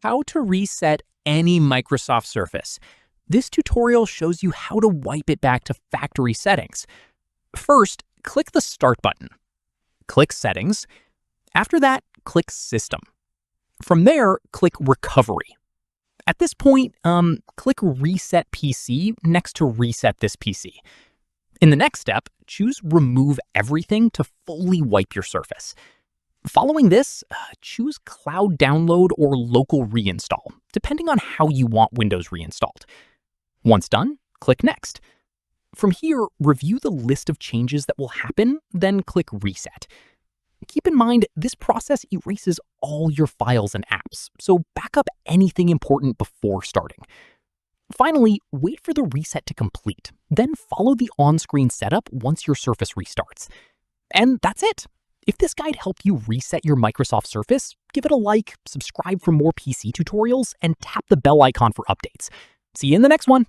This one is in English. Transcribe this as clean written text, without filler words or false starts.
How to reset any Microsoft Surface. This tutorial shows you how to wipe it back to factory settings. First, click the Start button. Click Settings. After that, click System. From there, click Recovery. At this point, click Reset PC next to Reset this PC. In the next step, choose Remove Everything to fully wipe your Surface. Following this, choose Cloud Download or Local Reinstall, depending on how you want Windows reinstalled. Once done, click Next. From here, review the list of changes that will happen, then click Reset. Keep in mind, this process erases all your files and apps, so back up anything important before starting. Finally, wait for the reset to complete, then follow the on-screen setup once your Surface restarts. And that's it! If this guide helped you reset your Microsoft Surface, give it a like, subscribe for more PC tutorials, and tap the bell icon for updates. See you in the next one!